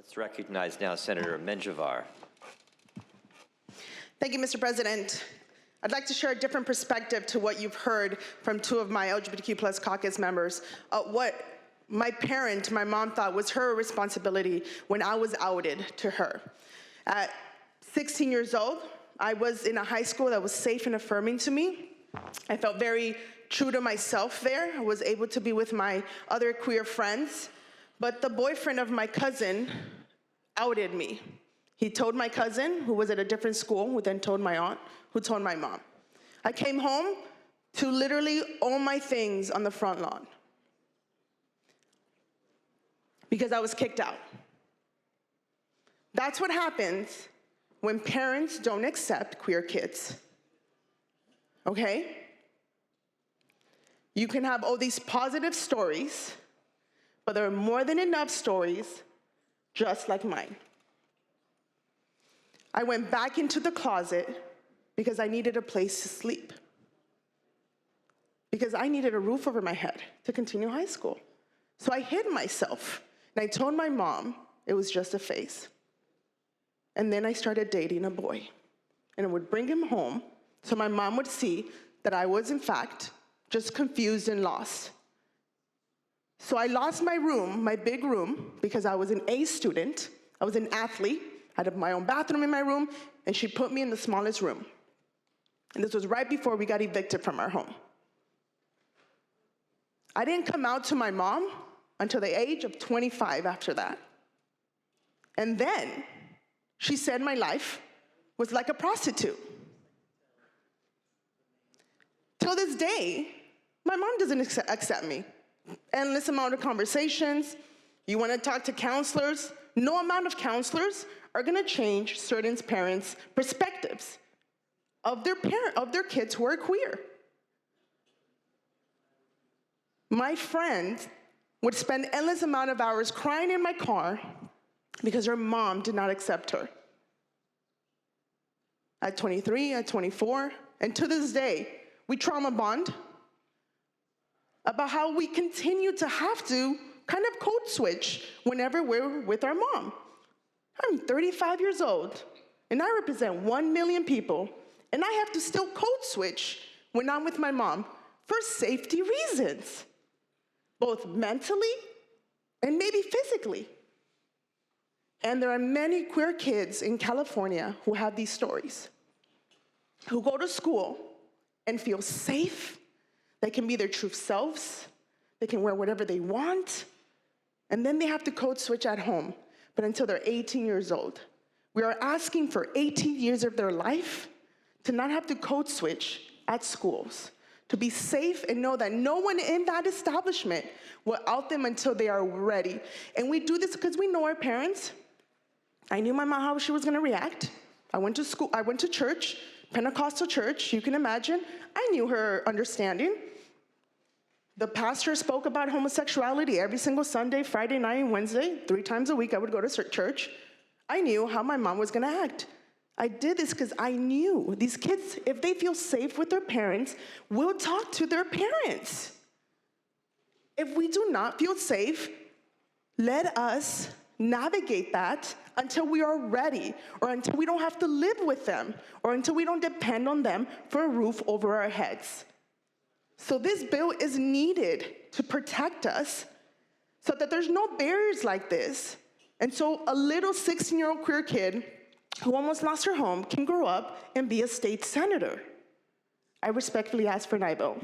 Let's recognize now Senator Menjivar. Thank you, Mr. President. I'd like to share a different perspective to what you've heard from two of my LGBTQ+ caucus members. What my parent, my mom, thought was her responsibility when I was outed to her. At 16 years old, I was in a high school that was safe and affirming to me. I felt very true to myself there. I was able to be with my other queer friends, but the boyfriend of my cousin outed me. He told my cousin, who was at a different school, who then told my aunt, who told my mom. I came home to literally all my things on the front lawn because I was kicked out. That's what happens when parents don't accept queer kids, okay? You can have all these positive stories, but there are more than enough stories just like mine. I went back into the closet because I needed a place to sleep, because I needed a roof over my head to continue high school. So I hid myself, and I told my mom it was just a phase. And then I started dating a boy, and I would bring him home so my mom would see that I was, in fact, just confused and lost. So I lost my room, my big room, because I was an A student, I was an athlete, I had my own bathroom in my room, and she put me in the smallest room. And this was right before we got evicted from our home. I didn't come out to my mom until the age of 25 after that. And then she said my life was like a prostitute. Till this day, my mom doesn't accept me. Endless amount of conversations. You want to talk to counselors? No amount of counselors are going to change certain parents' perspectives of their kids who are queer. My friend would spend endless amount of hours crying in my car because her mom did not accept her. At 23, at 24, and to this day, we trauma bond about how we continue to have to kind of code switch whenever we're with our mom. I'm 35 years old, and I represent 1 million people, and I have to still code switch when I'm with my mom for safety reasons, both mentally and maybe physically. And there are many queer kids in California who have these stories, who go to school and feel safe. They can be their true selves. They can wear whatever they want. And then they have to code switch at home, but until they're 18 years old. We are asking for 18 years of their life to not have to code switch at schools, to be safe and know that no one in that establishment will out them until they are ready. And we do this because we know our parents. I knew my mom, how she was gonna react. I went to school, I went to church, Pentecostal church, you can imagine. I knew her understanding. The pastor spoke about homosexuality every single Sunday, Friday night, and Wednesday. 3 times a week I would go to church. I knew how my mom was gonna act. I did this because I knew these kids, if they feel safe with their parents, will talk to their parents. If we do not feel safe, let us navigate that until we are ready, or until we don't have to live with them, or until we don't depend on them for a roof over our heads. So this bill is needed to protect us so that there's no barriers like this. And so a little 16-year-old queer kid who almost lost her home can grow up and be a state senator. I respectfully ask for an aye bill.